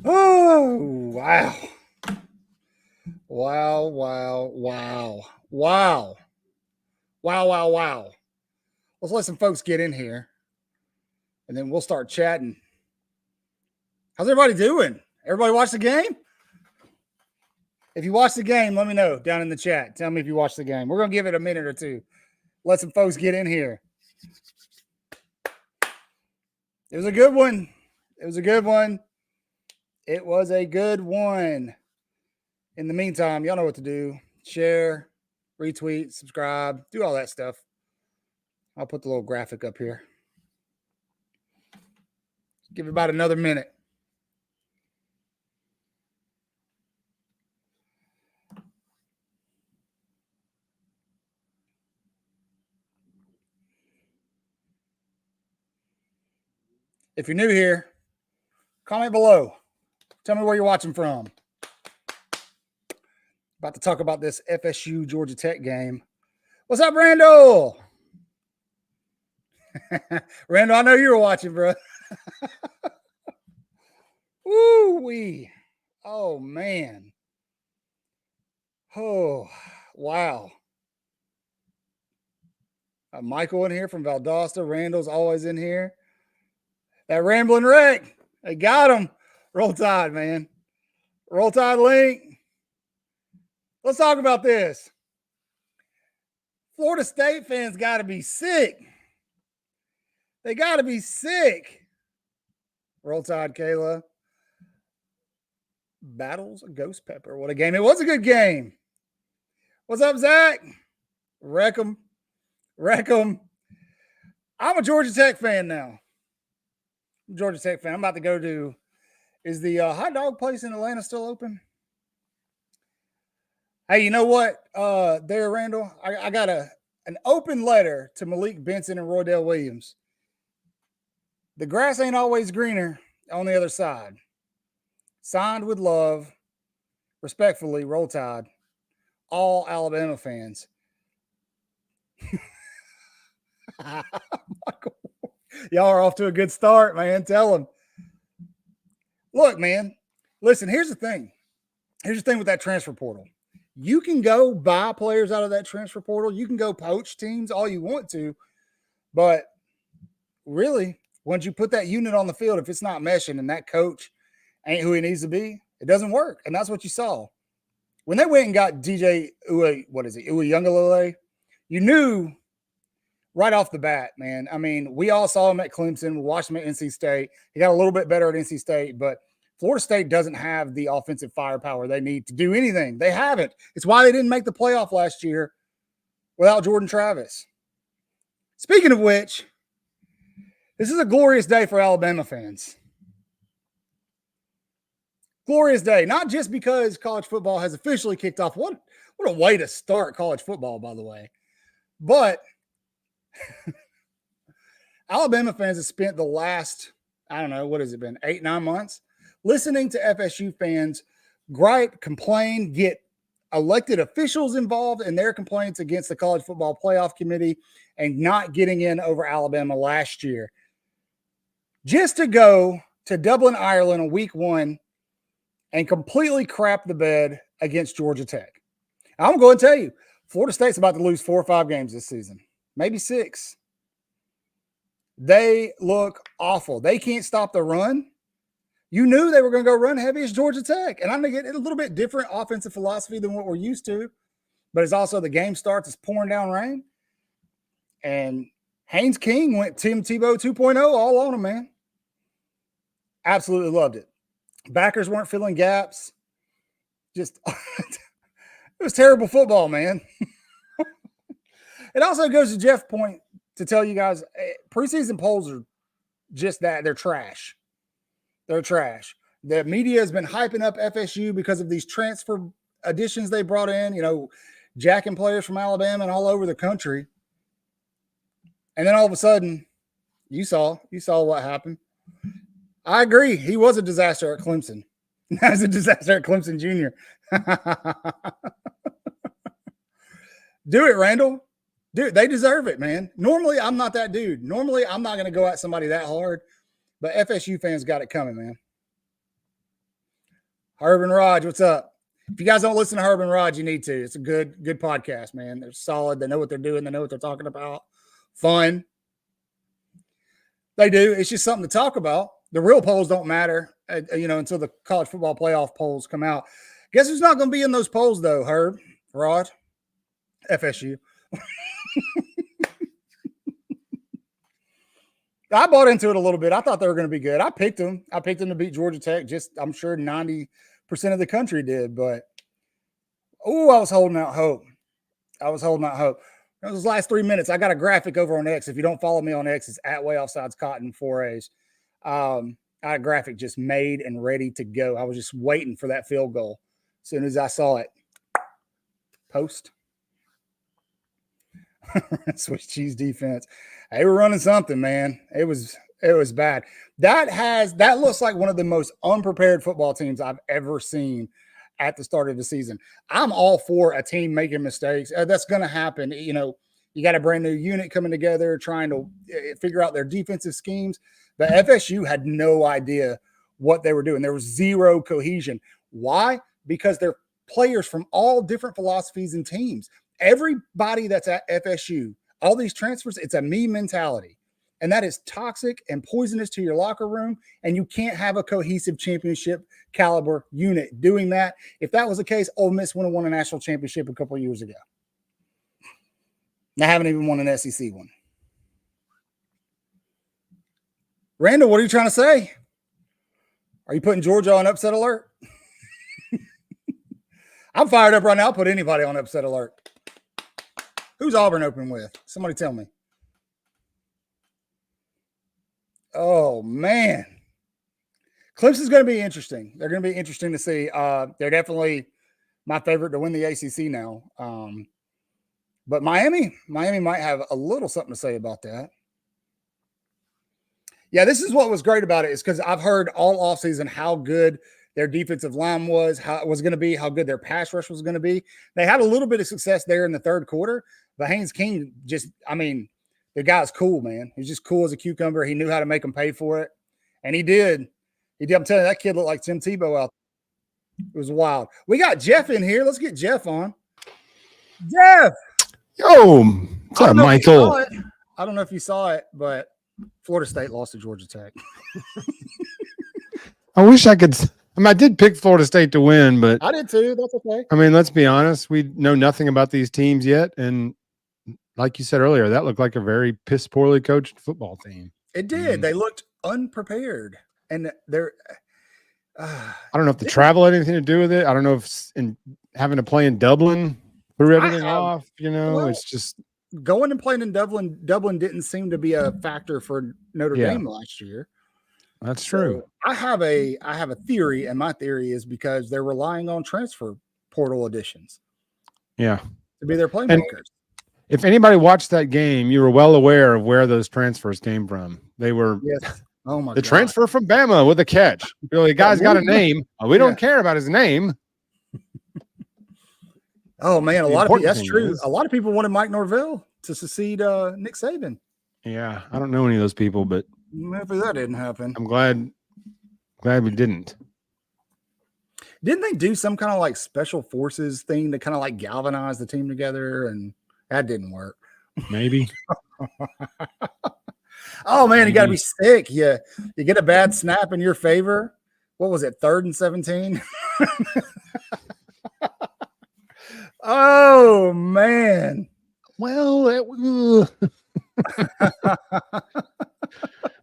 Oh, wow. Wow, wow, wow. Wow. Wow, wow, wow. Let's let some folks get in here and then we'll start chatting. How's everybody doing? Everybody watch the game? If you watch the game, let me know down in the chat. Tell me if you watched the game. We're going to give it a minute or two. Let some folks get in here. It was a good one. It was a good one. It was a good one. In the meantime, y'all know what to do. Share, retweet, subscribe, do all that stuff. I'll put the little graphic up here. Give it about another minute. If you're new here, comment below. Tell me where you're watching from. About to talk about this FSU Georgia Tech game. What's up, Randall? Randall, I know you were watching, bro. Woo-wee. Oh, man. Oh, wow. Michael in here from Valdosta. Randall's always in here. That Rambling Wreck. They got him. Roll Tide, man. Roll Tide link. Let's talk about this. Florida State fans got to be sick. They got to be sick. Roll Tide, Kayla. Battles of Ghost Pepper. What a game. It was a good game. What's up, Zach? Wreck 'em. Wreck 'em. I'm a Georgia Tech fan now. Georgia Tech fan. I'm about to go to, is the hot dog place in Atlanta still open? Hey, you know what? There, Randall, I got an open letter to Malik Benson and Roydell Williams. The grass ain't always greener on the other side. Signed with love, respectfully, Roll Tide. All Alabama fans. Y'all are off to a good start, man. Tell them. Look, man, listen, here's the thing. Here's the thing with that transfer portal. You can go buy players out of that transfer portal. You can go poach teams all you want to. But really, once you put that unit on the field, if it's not meshing and that coach ain't who he needs to be, it doesn't work. And that's what you saw. When they went and got DJ Uiagalelei, you knew right off the bat, man. I mean, we all saw him at Clemson. We watched him at NC State. He got a little bit better at NC State, but Florida State doesn't have the offensive firepower they need to do anything. They haven't. It's why they didn't make the playoff last year without Jordan Travis. Speaking of which, this is a glorious day for Alabama fans. Glorious day, not just because college football has officially kicked off. What a way to start college football, by the way. But Alabama fans have spent the last, I don't know, what has it been, 8-9 months, listening to FSU fans gripe, complain, get elected officials involved in their complaints against the College Football Playoff Committee and not getting in over Alabama last year. Just to go to Dublin, Ireland on week 1 and completely crap the bed against Georgia Tech. I'm going to tell you, Florida State's about to lose 4 or 5 games this season, maybe 6. They look awful. They can't stop the run. You knew they were going to go run heavy as Georgia Tech. And I'm going to get a little bit different offensive philosophy than what we're used to. But it's also the game starts, it's pouring down rain. And Haynes King went Tim Tebow 2.0 all on him, man. Absolutely loved it. Backers weren't filling gaps. Just, it was terrible football, man. It also goes to Jeff's point to tell you guys, preseason polls are just that. They're trash. They're trash. The media has been hyping up FSU because of these transfer additions they brought in, jacking players from Alabama and all over the country. And then all of a sudden, you saw what happened. I agree. He was a disaster at Clemson. Now he's a disaster at Clemson Jr. Do it, Randall. Dude, they deserve it, man. Normally, I'm not that dude. Normally, I'm not going to go at somebody that hard. but FSU fans got it coming, man. Herb and Raj, what's up? If you guys don't listen to Herb and Raj, you need to. It's a good podcast, man. They're solid. They know what they're doing. They know what they're talking about. Fun. They do. It's just something to talk about. The real polls don't matter, until the college football playoff polls come out. Guess who's not going to be in those polls, though, Herb, Raj? FSU. I bought into it a little bit. I thought they were going to be good. I picked them. I picked them to beat Georgia Tech. I'm sure 90% of the country did. But, I was holding out hope. Those last 3 minutes, I got a graphic over on X. If you don't follow me on X, it's at Way Offsides Cotton 4A's. I had a graphic just made and ready to go. I was just waiting for that field goal. As soon as I saw it, post. Swiss cheese defense. They were running something, man. It was bad. That looks like one of the most unprepared football teams I've ever seen at the start of the season. I'm all for a team making mistakes. That's going to happen. You got a brand new unit coming together, trying to figure out their defensive schemes. But FSU had no idea what they were doing. There was zero cohesion. Why? Because they're players from all different philosophies and teams. Everybody that's at FSU, all these transfers, it's a me mentality. And that is toxic and poisonous to your locker room. And you can't have a cohesive championship caliber unit doing that. If that was the case, Ole Miss would have won a national championship a couple of years ago. I haven't even won an SEC one. Randall, what are you trying to say? Are you putting Georgia on upset alert? I'm fired up right now. I'll put anybody on upset alert. Who's Auburn open with? Somebody tell me. Oh, man. Clemson's going to be interesting. They're going to be interesting to see. They're definitely my favorite to win the ACC now. But Miami might have a little something to say about that. Yeah, this is what was great about it is because I've heard all offseason how good their defensive line was, how it was going to be, how good their pass rush was going to be. They had a little bit of success there in the third quarter, but Haynes King the guy's cool, man. He's just cool as a cucumber. He knew how to make them pay for it, and he did. I'm telling you, that kid looked like Tim Tebow out there. It was wild. We got Jeff in here. Let's get Jeff on. Jeff! Yo, what's up, Michael? I don't know if you saw it, but Florida State lost to Georgia Tech. I wish I could. I did pick Florida State to win, but I did too. That's okay. Let's be honest. We know nothing about these teams yet, and like you said earlier, that looked like a very piss poorly coached football team. It did. They looked unprepared, and they're. I don't know if the travel had anything to do with it. I don't know if having to play in Dublin threw everything off. It's just going and playing in Dublin. Dublin didn't seem to be a factor for Notre Dame last year. That's true. So I have a theory, and my theory is because they're relying on transfer portal additions. Yeah, to be their playmakers. And if anybody watched that game, you were well aware of where those transfers came from. They were the transfer from Bama with a catch. The guy's got a name. We don't care about his name. Oh man, that's true. A lot of people wanted Mike Norvell to succeed Nick Saban. Yeah, I don't know any of those people, but maybe that didn't happen. I'm glad we didn't. Didn't they do some kind of like special forces thing to kind of like galvanize the team together? And that didn't work. Maybe. Oh man, you got to be sick. You get a bad snap in your favor. What was it? 3rd and 17. Oh man. Well,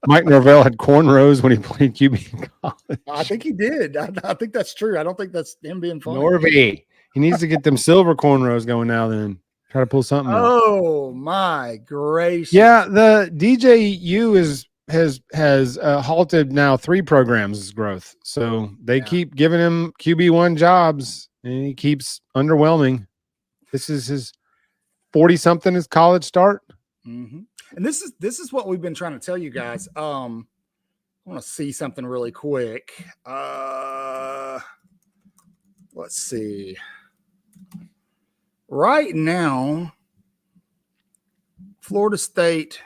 Mike Norvell had cornrows when he played QB in college. I think he did. I think that's true. I don't think that's him being funny. Norvey. He needs to get them silver cornrows going now. Then try to pull something. Oh my gracious! Yeah, the DJU has halted now 3 programs' growth, so they keep giving him QB1 jobs, and he keeps underwhelming. This is his 40-something his college start. Mm-hmm. And this is what we've been trying to tell you guys. I want to see something really quick. Let's see. Right now, Florida State.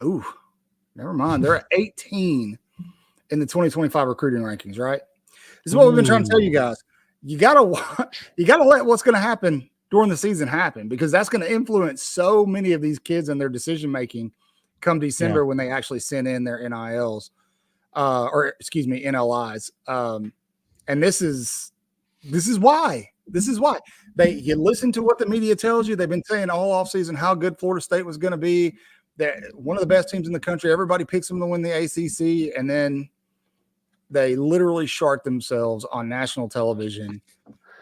Ooh, Never mind. They're at 18 in the 2025 recruiting rankings, right? This is what we've been trying to tell you guys. You gotta let what's going to happen during the season happen, because that's going to influence so many of these kids and their decision making come December when they actually send in their NILs, NLIs. And this is why. You listen to what the media tells you. They've been saying all offseason how good Florida State was going to be, that one of the best teams in the country. Everybody picks them to win the ACC, and then they literally shark themselves on national television.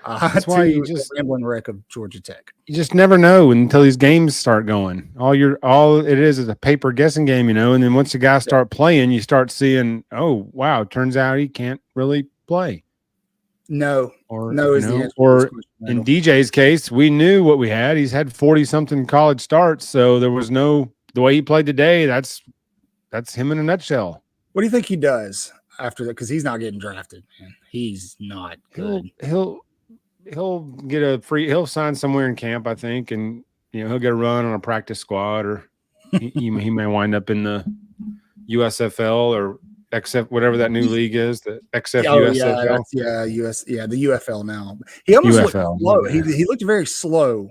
That's why you just the rambling wreck of Georgia Tech. You just never know until these games start going. All it is a paper guessing game, and then once the guys start playing, you start seeing, oh wow, turns out he can't really play. No, or in DJ's case, we knew what we had. He's had 40-something college starts, so there was the way he played today. That's him in a nutshell. What do you think he does after that? Because he's not getting drafted, man. He's not good. He'll get he'll sign somewhere in camp, I think, and he'll get a run on a practice squad, or he may wind up in the USFL or XF, whatever that new league is, the XF USFL. The UFL now. He almost looked slow. He looked very slow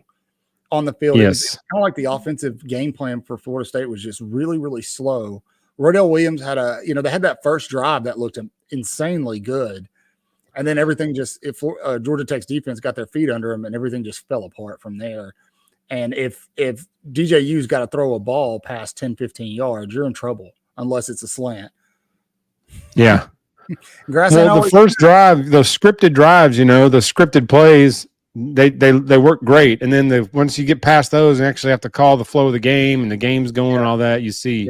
on the field. Yes. Kind of like the offensive game plan for Florida State was just really, really slow. Rodell Williams had they had that first drive that looked insanely good. And then everything Georgia Tech's defense got their feet under him, and everything just fell apart from there. And if DJU's got to throw a ball past 10, 15 yards, you're in trouble unless it's a slant. Yeah. The first drive, those scripted drives, the scripted plays, they work great. And then once you get past those and actually have to call the flow of the game and the game's going and all that, you see,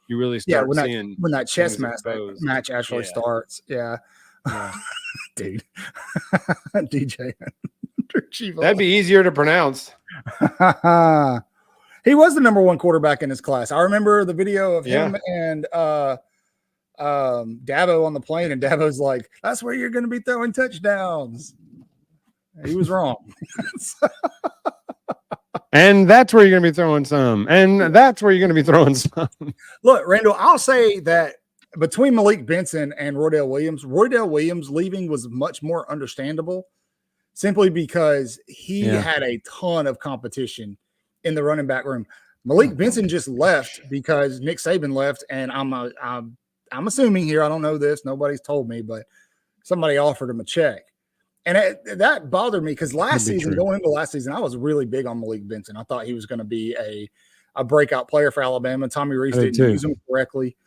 you really start seeing when that chess match actually starts. Yeah. Dude. DJ. That'd be easier to pronounce. He was the number one quarterback in his class. I remember the video of him and Dabo on the plane, and Dabo's like, that's where you're going to be throwing touchdowns. He was wrong. And that's where you're going to be throwing some. And that's where you're going to be throwing some. Look, Randall, I'll say that between Malik Benson and Rodell Williams leaving was much more understandable, simply because he had a ton of competition in the running back room. Malik Benson just left because Nick Saban left, and I'm assuming here, I don't know this, nobody's told me, but somebody offered him a check. And that bothered me because going into last season, I was really big on Malik Benson. I thought he was going to be a breakout player for Alabama. Tommy Rees didn't use him correctly.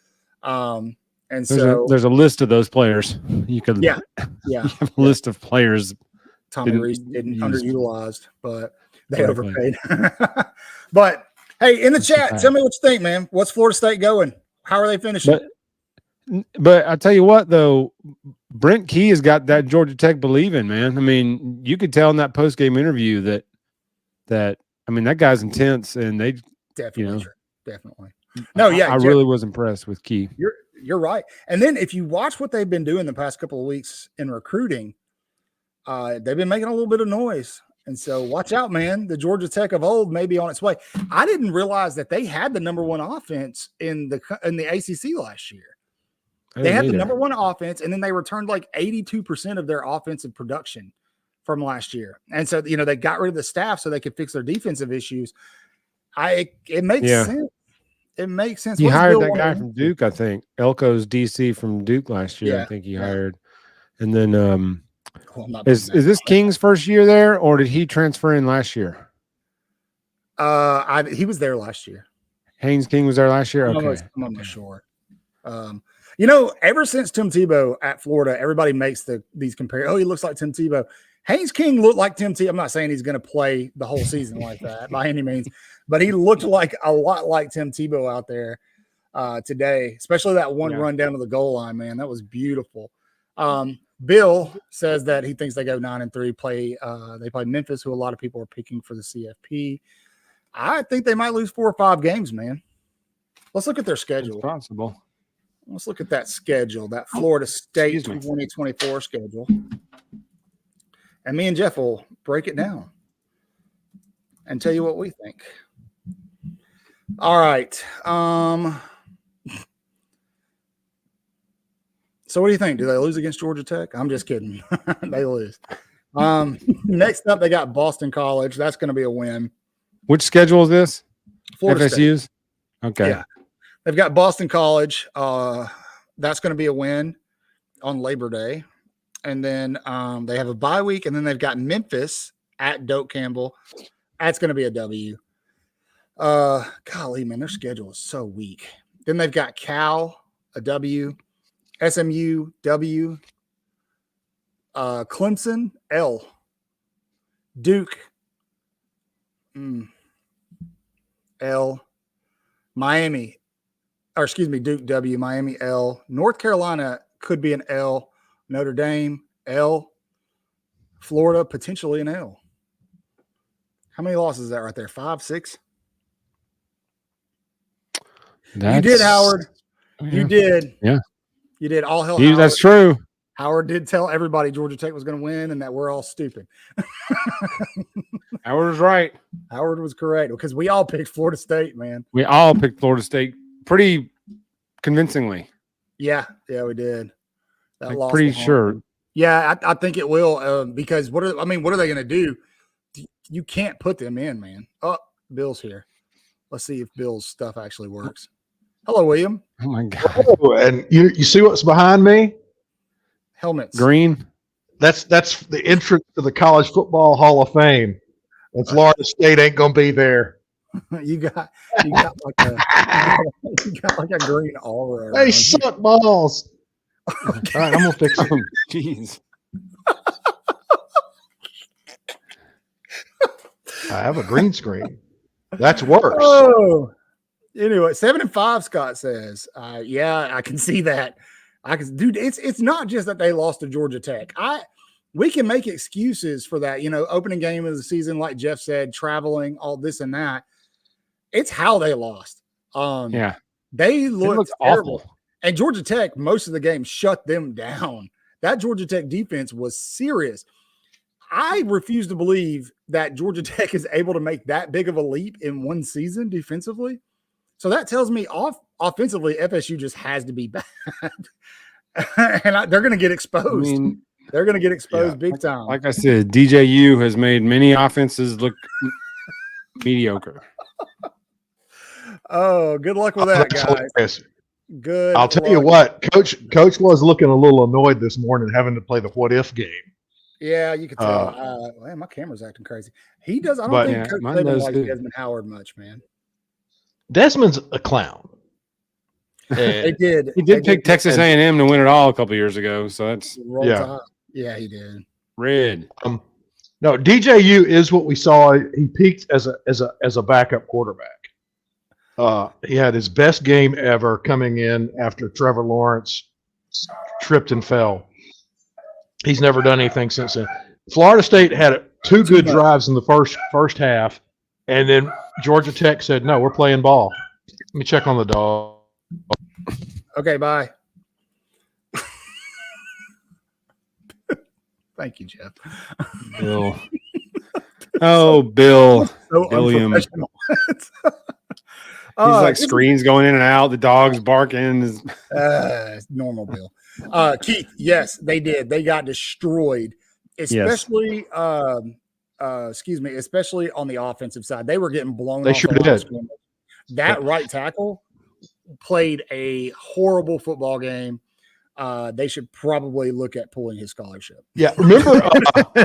And there's a list of those players. You could you have a list of players. Tommy Rees didn't underutilized, but they overpaid. But hey, in the chat, tell me what you think, man. What's Florida State going? How are they finishing? But I tell you what, though, Brent Key has got that Georgia Tech believing, man. I mean, you could tell in that post-game interview that that guy's intense, and they definitely. No, I really was impressed with Key. You're right. And then if you watch what they've been doing the past couple of weeks in recruiting, they've been making a little bit of noise. And so watch out, man. The Georgia Tech of old may be on its way. I didn't realize that they had the number one offense in the ACC last year. They had the number one offense, and then they returned like 82% of their offensive production from last year. And so, they got rid of the staff so they could fix their defensive issues. It makes sense. It makes sense. He hired that guy from Duke, I think. Elko's DC from Duke last year. I think he hired. And then is this King's first year there, or did he transfer in last year? He was there last year. Haynes King was there last year? Okay. I'm not sure. Ever since Tim Tebow at Florida, everybody makes these comparisons. Oh, he looks like Tim Tebow. Haynes King looked like Tim Tebow. I'm not saying he's going to play the whole season like that by any means, but he looked like a lot like Tim Tebow out there today, especially that one run down to the goal line, man. That was beautiful. Bill says that he thinks they go 9-3. They play Memphis, who a lot of people are picking for the CFP. I think they might lose 4 or 5 games, man. Let's look at their schedule. It's possible. Let's look at that schedule, that Florida State 2024 schedule. And me and Jeff will break it down and tell you what we think. All right. So what do you think? Do they lose against Georgia Tech? I'm just kidding. They lose. Next up, they got Boston College. That's going to be a win. Which schedule is this? Florida FSU's? State. Okay. Yeah. They've got Boston College. That's going to be a win on Labor Day. And then they have a bye week, and then they've got Memphis at Doak Campbell. That's going to be a W. Golly, man, their schedule is so weak. Then they've got Cal, a W. SMU, W. Clemson, L. Duke, L. Miami, Duke, W. Miami, L. North Carolina could be an L. Notre Dame, L. Florida, potentially an L. How many losses is that right there? 5, 6? You did, Howard. Yeah. You did. Yeah. You did. All hell. Howard. That's true. Howard did tell everybody Georgia Tech was going to win and that we're all stupid. Howard was right. Howard was correct because we all picked Florida State, man. We all picked Florida State pretty convincingly. Yeah, we did. That lost pretty sure. Yeah, I think it will because what are they going to do? You can't put them in, man. Oh, Bill's here. Let's see if Bill's stuff actually works. Hello, William. Oh my God! Oh, and you see what's behind me? Helmets. Green. That's the entrance to the College Football Hall of Fame. And Florida State ain't gonna be there. you got like a green aura. They suck balls. Okay. All right, I'm gonna fix it. Jeez. I have a green screen. That's worse. Oh, anyway, 7-5. Scott says, "Yeah, I can see that. Dude. It's not just that they lost to Georgia Tech. We can make excuses for that. Opening game of the season, like Jeff said, traveling, all this and that. It's how they lost. Yeah, they looked terrible. Awful. And Georgia Tech, most of the game, shut them down. That Georgia Tech defense was serious. I refuse to believe that Georgia Tech is able to make that big of a leap in one season defensively. So that tells me offensively, FSU just has to be bad. And they're going to get exposed. They're going to get exposed big time. Like I said, DJU has made many offenses look mediocre. Oh, good luck with that, guys. Good. I'll tell you what, Coach was looking a little annoyed this morning having to play the what if game. Yeah, you could tell. Man, my camera's acting crazy. He does. I don't think Coach Saban likes Desmond Howard much, man. Desmond's a clown. He did pick Texas A&M to win it all a couple years ago, so that's yeah, he did. Red. No, DJU is what we saw. He peaked as a backup quarterback. He had his best game ever coming in after Trevor Lawrence tripped and fell. He's never done anything since then. Florida State had 2 good drives in the first half, and then Georgia Tech said, "No, we're playing ball." Let me check on the dog. Okay, bye. Thank you, Jeff. Bill. Oh, Bill. So William. He's like screens going in and out. The dog's barking. Normal Bill. Keith, yes, they did. They got destroyed, especially especially on the offensive side. They were getting blown off. They sure did. That right tackle played a horrible football game. They should probably look at pulling his scholarship. Yeah, remember?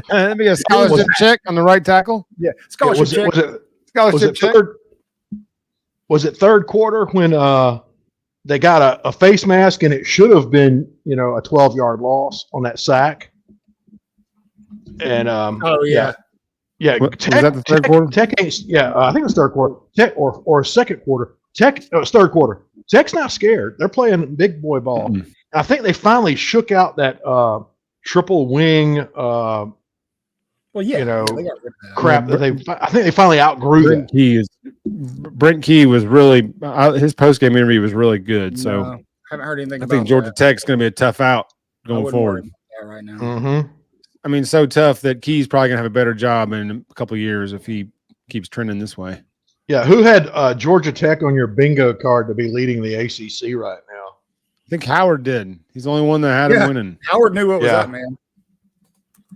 Let me get a scholarship check on the right tackle. Yeah, scholarship check. Scholarship check. Was it third quarter when they got a face mask and it should have been a 12-yard loss on that sack? And yeah. Was that the third quarter? Tech ain't, I think it was third quarter. Tech or second quarter. It was third quarter. Tech's not scared. They're playing big boy ball. Mm-hmm. I think they finally shook out that triple wing. Crap that I think they finally outgrew that. Brent Key was really his post game interview was really good. So haven't heard anything. I think Georgia Tech's going to be a tough out going forward. Right now. Mm-hmm. I mean, so tough that Key's probably going to have a better job in a couple of years if he keeps trending this way. Yeah, who had Georgia Tech on your bingo card to be leading the ACC right now? I think Howard did. He's the only one that had him winning. Howard knew what was Yeah. up, man.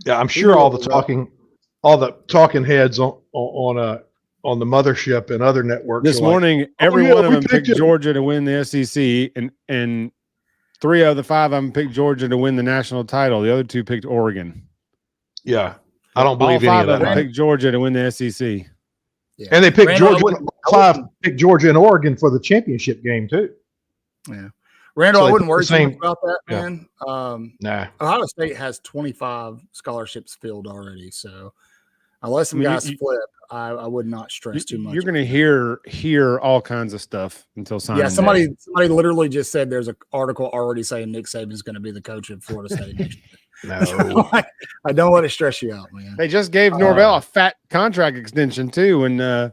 Yeah, I'm sure all the talking heads on the mothership and other networks This are like, morning, every yeah, one of we them picked picked him. Georgia to win the SEC, and 3 out of the 5 of them picked Georgia to win the national title. The other 2 picked Oregon. Yeah, I don't All believe 5 any of of them that. picked Georgia to win the SEC. Yeah. And they picked Randall, Georgia. 5 picked Georgia and Oregon for the championship game too. Yeah. Randall, So I wouldn't worry too much same- about that, yeah. man. Nah, Ohio State has 25 scholarships filled already, so unless some I mean, guys flip, I would not stress too much. You're going to hear all kinds of stuff until signing. Yeah, day. somebody literally just said there's an article already saying Nick Saban is going to be the coach of Florida State next year. no. I don't let it stress you out, man. They just gave Norvell a fat contract extension too, and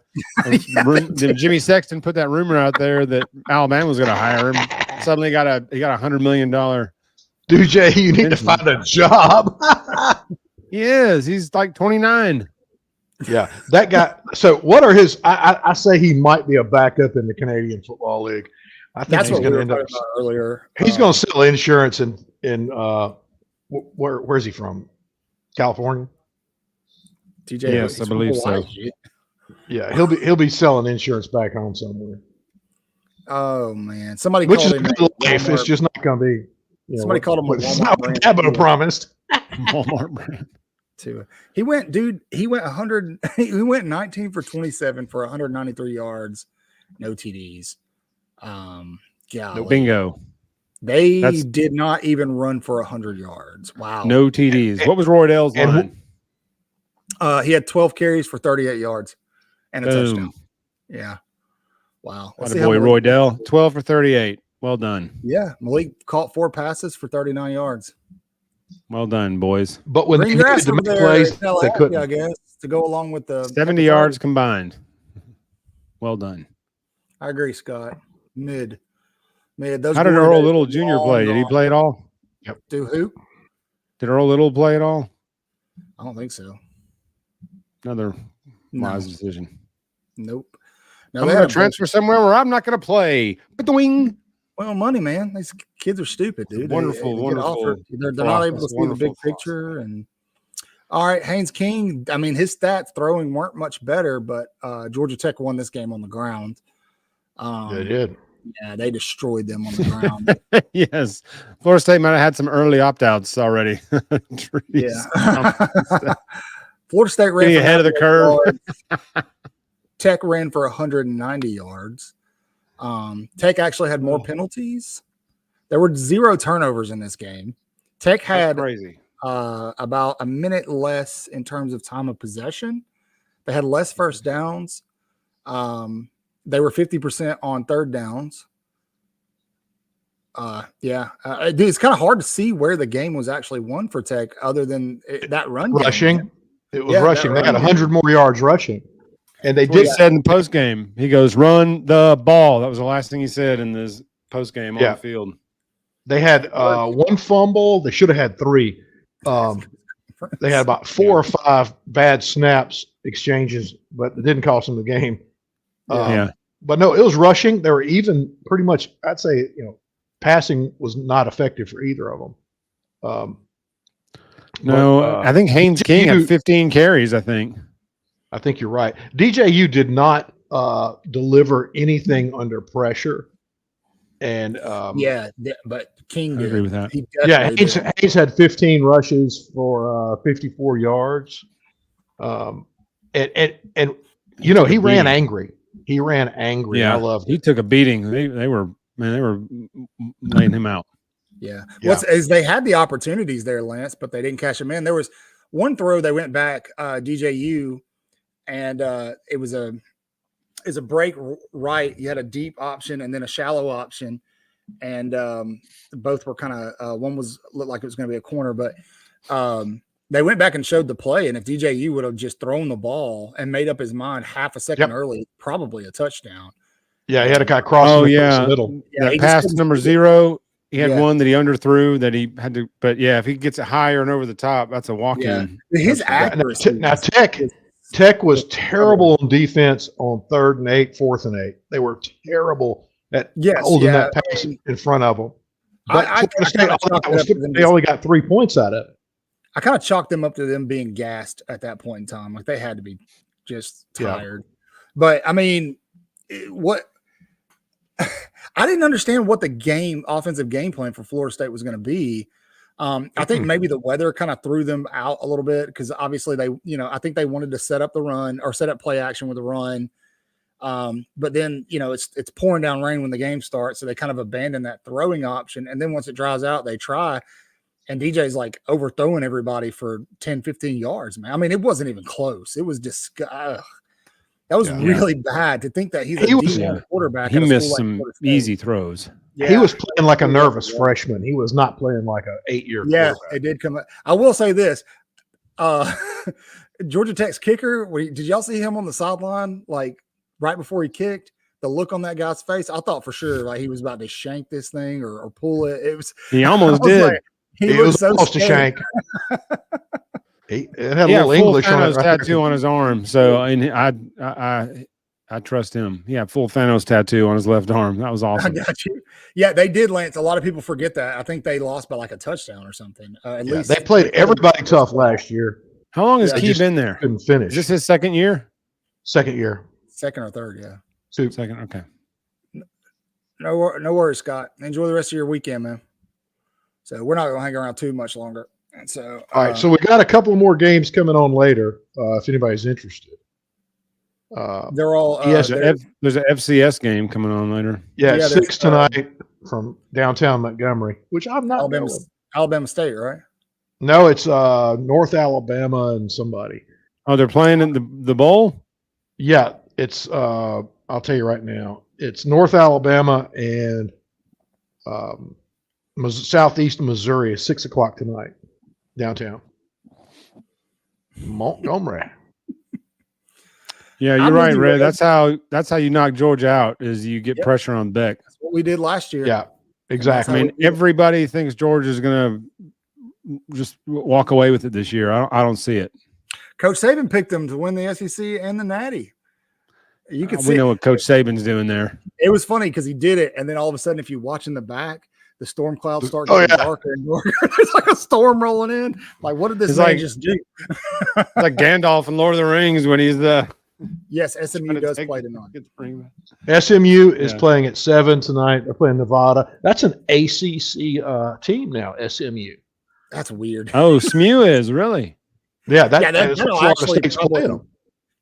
Jimmy Sexton put that rumor out there that Alabama was going to hire him. Suddenly, he got $100 million. DJ, you need to find a job. He is. He's like 29. Yeah, that guy. So, what are his? I say he might be a backup in the Canadian Football League. I think That's he's what we going to were end talking up. about earlier. He's going to sell insurance in where's he from? California. TJ, Yes, he's I from believe Hawaii, so. shit. Yeah, he'll be selling insurance back home somewhere. Oh man, somebody Which called is him. a good life. It's just not going to be. Somebody called him a It's Walmart not what brand. Dabo promised. Walmart brand. Too. He went 100. He went 19 for 27 for 193 yards, no TDs. Golly. Bingo. They did not even run for 100 yards. Wow. No TDs. What was Roydell's line? He had 12 carries for 38 yards and a Boom. touchdown. Yeah. Wow. What a boy, Roydell. 12 for 38. Well done. Yeah. Malik caught 4 passes for 39 yards. Well done, boys. But when they Green needed grass to over make there, plays, they Tallahassee, couldn't. I guess, to go along with the 70 yards combined. Well done. I agree, Scott. Mid. Those How did glory Earl days Little are Jr. long play? Did he gone. play at all? Do who? Did Earl Little play at all? I don't think so. Another No. wise decision. Nope. No, I'm they going had to a transfer somewhere where I'm not going to play. Ba-doing. well, money, man. These kids are stupid, dude. Wonderful, get wonderful offered. They're not able to philosophy. see the big Wonderful picture. And all right, Haynes King. I mean, his stats throwing weren't much better, but Georgia Tech won this game on the ground. They did. Yeah, they destroyed them on the ground. Yes. Florida State might have had some early opt-outs already. Yeah. Florida State ran Getting for ahead of the 98 curve. yards. Tech ran for 190 yards. Tech actually had more penalties. There were 0 turnovers in this game. Tech had crazy. about a minute less in terms of time of possession. They had less first downs. They were 50% on third downs. Dude, it's kind of hard to see where the game was actually won for Tech other than that run game. Rushing. It was Yeah, rushing. that They had run 100 more yards rushing. And they That's what did he said in the post game. He goes, "Run the ball." That was the last thing he said in this post game on Yeah. the field. They had 1 fumble. They should have had 3. They had about 4 or 5 bad snaps exchanges, but it didn't cost them the game. Yeah. But no, it was rushing. They were even pretty much, I'd say, passing was not effective for either of them. No, I think Haynes King had 15 carries, I think. I think you're right. DJU did not deliver anything under pressure. And but King I did. agree with that. He yeah, definitely did. Hayes had 15 rushes for 54 yards. And he ran angry. He ran angry. Yeah, I loved he it. took a beating. They were laying him out. Yeah. Yeah. They had the opportunities there, Lance, but they didn't cash them in. There was one throw they went back, DJU, and it was a break right. You had a deep option and then a shallow option, and both were kind of one looked like it was going to be a corner, but they went back and showed the play. And if DJU would have just thrown the ball and made up his mind half a second early, probably a touchdown. Yeah, he had a guy crossing across the middle. Yeah, that pass number 0. He had Yeah. one that he underthrew that he had to, but yeah, if he gets it higher and over the top, that's a walk-in. His touchdown. accuracy. Now Tech was terrible on defense on 3rd and 8, 4th and 8. They were terrible at holding that pass in front of them. But I Florida State, kinda chalked it up to them they only got 3 points out of it. I kind of chalked them up to them being gassed at that point in time. Like they had to be just tired. Yeah. But I mean, what I didn't understand what the offensive game plan for Florida State was going to be. I think maybe the weather kind of threw them out a little bit because obviously they, I think they wanted to set up the run or set up play action with a run. But then, it's pouring down rain when the game starts. So they kind of abandon that throwing option. And then once it dries out, they try. And DJ's like overthrowing everybody for 10, 15 yards, man. I mean, it wasn't even close. It was just, that was really bad to think that he's a D1 quarterback. He missed some easy throws. Yeah. He was playing like a nervous freshman. He was not playing like an 8-year quarterback. It did come up. I will say this. Georgia Tech's kicker, did y'all see him on the sideline, like right before he kicked? The look on that guy's face, I thought for sure like he was about to shank this thing or pull it. It was. He almost did. Like, he was so supposed to shank. It had a little English on it. Tattoo on his arm. So, and I trust him. He had full Thanos tattoo on his left arm. That was awesome. I got you. Yeah, they did, Lance. A lot of people forget that. I think they lost by like a touchdown or something. At least they played everybody tough last year. How long has Key been there? Couldn't finish. Is this his second year? Second year. Second or third, yeah. Second, okay. No worries, Scott. Enjoy the rest of your weekend, man. So we're not going to hang around too much longer. And so, all right. So we got a couple more games coming on later. If anybody's interested, they're all. There's an FCS game coming on later. Yeah, 6 tonight from downtown Montgomery, which I'm not. Alabama State, right? No, it's North Alabama and somebody. Oh, they're playing in the bowl. Yeah, it's. I'll tell you right now. It's North Alabama and. Southeast Missouri is 6 o'clock tonight, downtown Montgomery. Yeah, you're right, Red. That's how you knock Georgia out is you get pressure on Beck. That's what we did last year. Yeah, exactly. I mean, everybody thinks Georgia's going to just walk away with it this year. I don't see it. Coach Saban picked them to win the SEC and the Natty. You can see. We know what Coach Saban's doing there. It was funny because he did it, and then all of a sudden, if you watch in the back, the storm clouds start getting darker and darker. There's like a storm rolling in. Like, what did this man just do? Like Gandalf in Lord of the Rings when he's the. Yes, SMU does play tonight. SMU is playing at 7 tonight. They're playing Nevada. That's an ACC team now, SMU. That's weird. Oh, SMU is really? Yeah, that's what Florida State's playing them.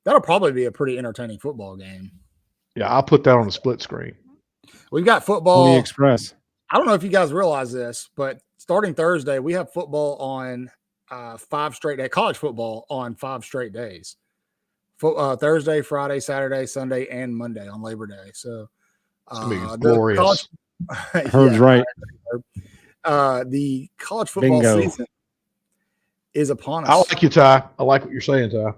That'll probably be a pretty entertaining football game. Yeah, I'll put that on the split screen. We've got football. On the Express. I don't know if you guys realize this, but starting Thursday, we have football on 5 straight days, college football on 5 straight days. Thursday, Friday, Saturday, Sunday, and Monday on Labor Day. So glorious. Herb's right. The college football season is upon us. I like you, Ty. I like what you're saying, Ty.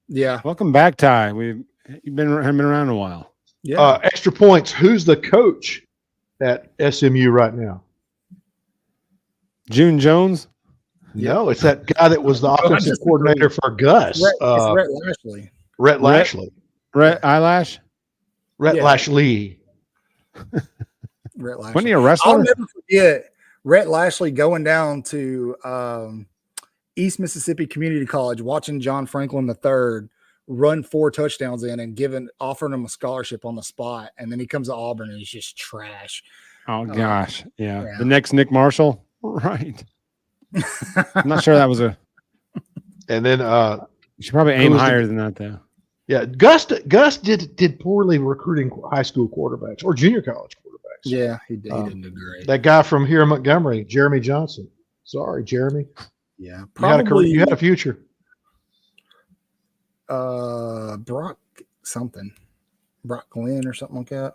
Yeah. Welcome back, Ty. You've been around a while. Yeah. Extra points. Who's the coach at SMU right now? June Jones? No, it's that guy that was the offensive coordinator for Gus. It's Rhett Lashley. Rhett Lashley. Rhett Eyelash? Rhett Lashley. Rhett Lashley. Wasn't he a wrestler? I'll never forget Rhett Lashley going down to East Mississippi Community College, watching John Franklin III run 4 touchdowns in and offering him a scholarship on the spot. And then he comes to Auburn and he's just trash. Oh gosh. Yeah. The next Nick Marshall. Right. I'm not sure that was and then you should probably aim higher than that though. Yeah. Gus did poorly recruiting high school quarterbacks or junior college quarterbacks. Yeah, he didn't do great. That guy from here in Montgomery, Jeremy Johnson. Sorry, Jeremy. Yeah. Probably you had a future. Brock Glenn or something like that.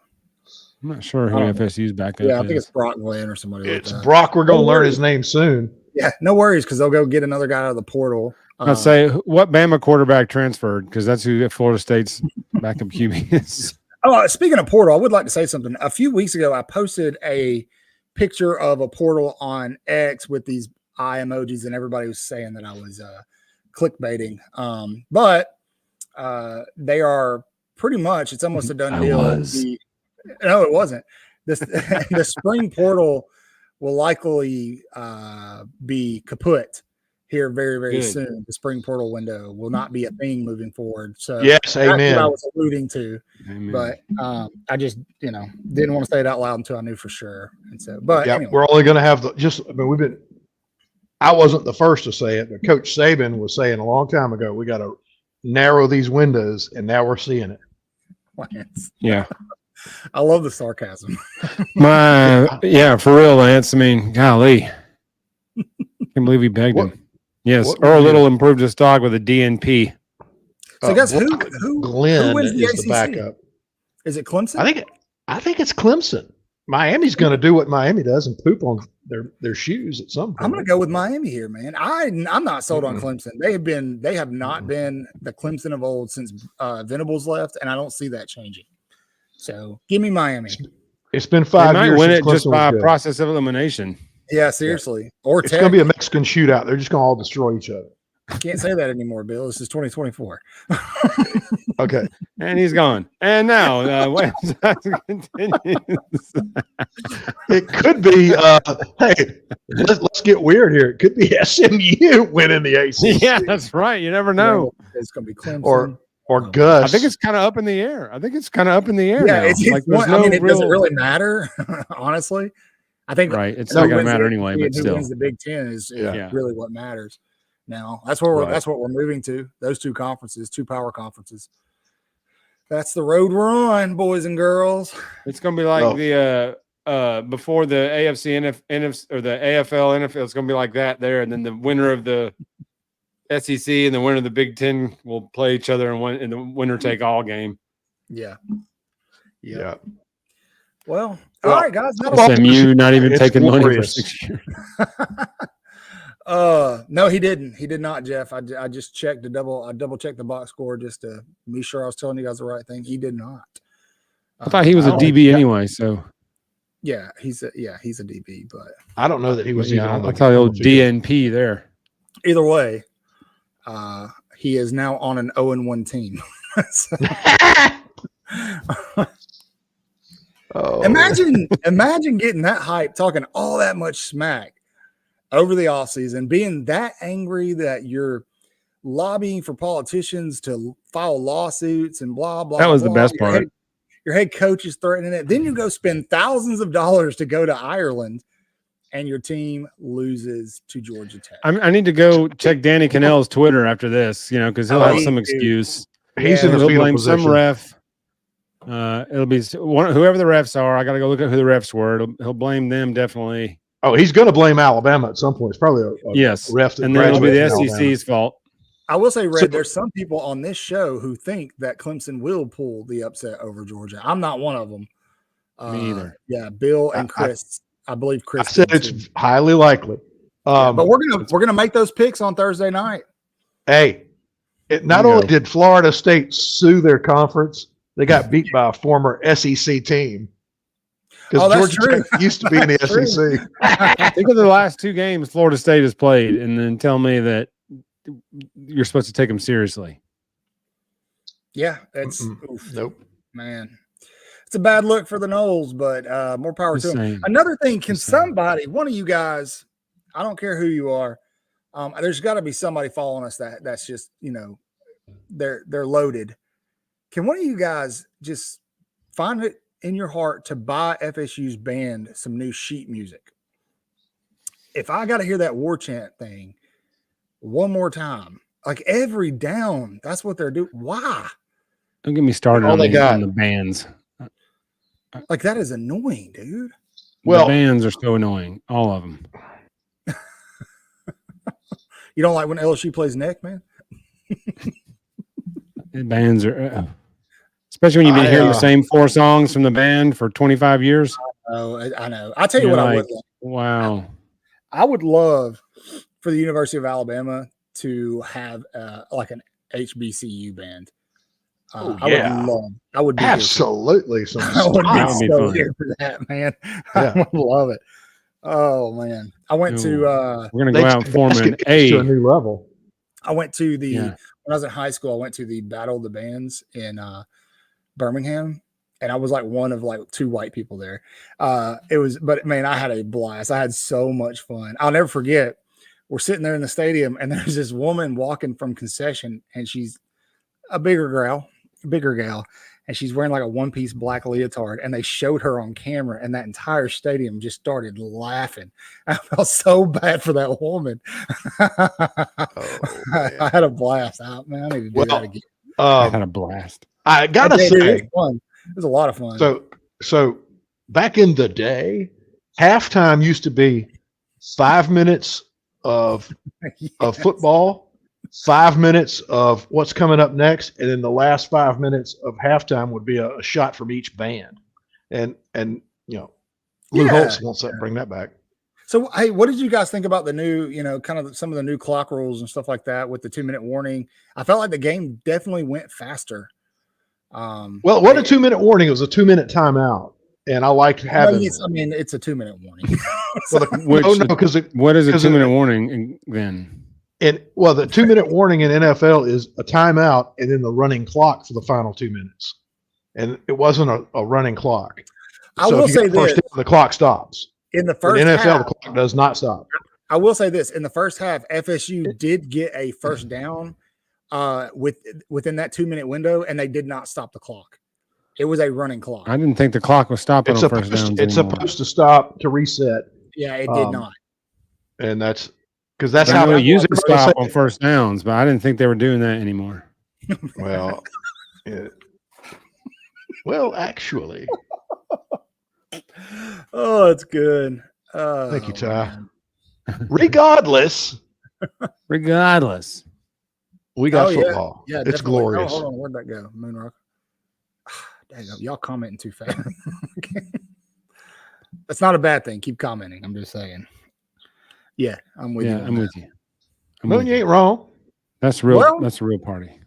I'm not sure who FSU's backup is. Yeah, I think it's Brock Glenn or somebody it's like that. Brock. We're going to learn his name soon. Yeah, no worries because they'll go get another guy out of the portal. I'd say what Bama quarterback transferred because that's who Florida State's backup QB is. Oh, speaking of portal, I would like to say something. A few weeks ago, I posted a picture of a portal on X with these eye emojis, and everybody was saying that I was clickbaiting. But they are pretty much, it's almost a done deal. No, it wasn't. The spring portal will likely be kaput here very, very Good. soon. The spring portal window will not be a thing moving forward. So Yes, that's what amen. I was alluding to. Amen. But I just, didn't want to say it out loud until I knew for sure. And so, but Yeah, anyway. we're only going to have I wasn't the first to say it, but Coach Saban was saying a long time ago, we got to narrow these windows, and now we're seeing it. Lance. Yeah. I love the sarcasm. Yeah, for real, Lance. I mean, golly. Can't believe he begged him. Yes, what Earl year? Little improved his stock with a DNP. So guys, who Glenn wins the is ACC? the backup. Is it Clemson? I think it's Clemson. Miami's going to do what Miami does and poop on their shoes at some point. I'm going to go with Miami here, man. I'm not sold on Clemson. They have not been the Clemson of old since Venables left, and I don't see that changing. So give me Miami. It's been They 5 might years win since it just Clemson by was a good. process of elimination. Yeah, seriously. Or It's going to be a Mexican shootout. They're just going to all destroy each other. Can't say that anymore, Bill. This is 2024. Okay. And he's gone. And now, continues. It could be, hey, let's get weird here. It could be SMU winning the ACC. Yeah, that's right. You never know. It's going to be Clemson. Or Gus. I think it's kind of up in the air. Yeah, now. it's like, there's one, no it doesn't really matter, honestly. I think right. It's not going to matter anyway, but who still. wins the Big Ten is Yeah. really what matters. Now that's what we're moving to. Those two conferences, two power conferences. That's the road we're on, boys and girls. It's going to be like the before the AFC NF or the AFL NFL. It's going to be like that there, and then the winner of the SEC and the winner of the Big Ten will play each other in the winner take all game. Yeah. Well, all right, guys. SMU not even taking glorious. money for 6 years. No, he didn't. He did not, Jeff. I just checked I double checked the box score just to be sure I was telling you guys the right thing. He did not. I thought he was a DB anyway, so yeah, he's a DB, but I don't know that he was even on I thought the old DNP there. Either way, he is now on an 0-1 team. Imagine getting that hype, talking all that much smack over the offseason, being that angry that you're lobbying for politicians to file lawsuits and blah, blah, That was blah. the best part. Your head coach is threatening it. Then you go spend thousands of dollars to go to Ireland, and your team loses to Georgia Tech. I need to go check Danny Cannell's Twitter after this, because he'll have some excuse. He's in he'll the fetal blame position. some ref. It'll be whoever the refs are. I got to go look at who the refs were. He'll blame them definitely. Oh, he's going to blame Alabama at some point. It's probably a ref that and then it'll be the graduated from Alabama. SEC's fault. I will say, Red, there's some people on this show who think that Clemson will pull the upset over Georgia. I'm not one of them. Me either. Yeah, Bill and Chris. I believe Chris. I said it's highly likely. But we're gonna make those picks on Thursday night. Hey, not only did Florida State sue their conference, they got beat by a former SEC team. Because Georgia Tech used to be in the SEC. Think of the last two games Florida State has played, and then tell me that you're supposed to take them seriously. Yeah, that's nope, man. It's a bad look for the Noles, but more power to them. Another thing, can somebody, one of you guys, I don't care who you are, there's got to be somebody following us that's just they're loaded. Can one of you guys just find it in your heart to buy FSU's band some new sheet music? If I got to hear that war chant thing one more time, like every down, that's what they're doing. Why? Don't get me started on the bands. Like, that is annoying, dude. Well, the bands are so annoying, all of them. You don't like when LSU plays neck, man? The bands are, especially when you've been hearing the same 4 songs from the band for 25 years. Oh, I know. I'll tell you what I would like. Wow. I would love for the University of Alabama to have like an HBCU band. I would be absolutely. I would be so here for that, man. Yeah. I would love it. Oh man, I went to. We're gonna go out and form to a new level. I went to the when I was in high school. I went to the Battle of the Bands in Birmingham, and I was like one of like 2 white people there. But man, I had a blast. I had so much fun. I'll never forget. We're sitting there in the stadium, and there's this woman walking from concession, and she's a bigger gal, and she's wearing like a one-piece black leotard, and they showed her on camera, and that entire stadium just started laughing. I felt so bad for that woman. I had a blast out, man. I need to do that again. I had a blast. I gotta say, it was a lot of fun. So back in the day, halftime used to be 5 minutes of of football, 5 minutes of what's coming up next, and then the last 5 minutes of halftime would be a shot from each band. And Lou Holtz wants to bring that back. So, hey, what did you guys think about the new, kind of some of the new clock rules and stuff like that with the 2-minute warning? I felt like the game definitely went faster. Well, it wasn't a 2-minute warning. It was a 2-minute timeout. And I liked having. It's a 2-minute warning. What is a 2-minute warning then? The 2-minute warning in NFL is a timeout and then the running clock for the final 2 minutes. And it wasn't a running clock. I will say this: the clock stops. In the first NFL, half, the clock does not stop. I will say this: in the first half, FSU did get a first down within that 2-minute window, and they did not stop the clock. It was a running clock. I didn't think the clock was stopping on first downs. It's supposed to stop to reset. Yeah, it did not. And that's because that's how they usually stop on first downs, but I didn't think they were doing that anymore. Well, well, actually. Oh, it's good. Thank you, Ty. Regardless, we got football. Yeah, it's definitely. glorious. Oh, hold on, where'd that go, Moonrock? Dang, y'all commenting too fast. That's not a bad thing. Keep commenting. I'm just saying. Yeah, I'm with you. I'm with you. You ain't wrong. That's real. Well, that's a real party.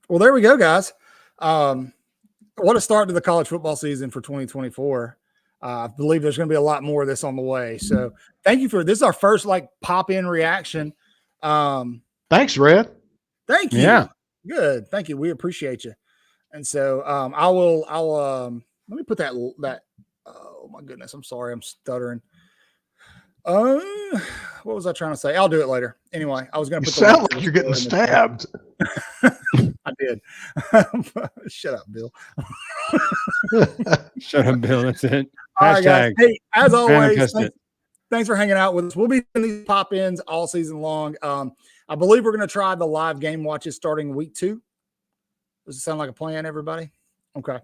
Well, there we go, guys. What a start to the college football season for 2024. I believe there's going to be a lot more of this on the way. So thank you for this. Is our first pop-in reaction. Thanks, Red. Thank you. Yeah. Good. Thank you. We appreciate you. And so I'll let me put that oh my goodness. I'm sorry. I'm stuttering. What was I trying to say? I'll do it later. Anyway, I was going to put sound like you're getting stabbed. I did. Shut up, Bill. Shut up, Bill. That's it. All right, guys. Hey, as always, thanks for hanging out with us. We'll be doing these pop-ins all season long. I believe we're going to try the live game watches starting week 2. Does it sound like a plan, everybody? Okay.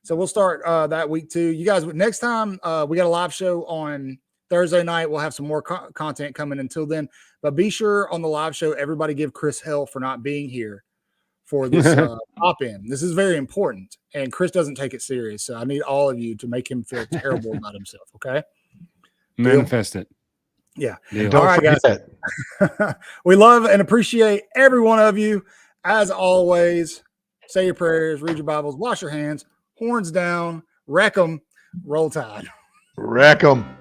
So we'll start that week 2. You guys, next time we got a live show on Thursday night. We'll have some more content coming until then. But be sure on the live show, everybody give Chris hell for not being here for this pop-in. This is very important. And Chris doesn't take it serious. So I need all of you to make him feel terrible about himself, okay? Manifest it. Yeah. Don't all right, forget. Guys. We love and appreciate every one of you. As always, say your prayers, read your Bibles, wash your hands, horns down, wreck them, roll tide. Wreck them.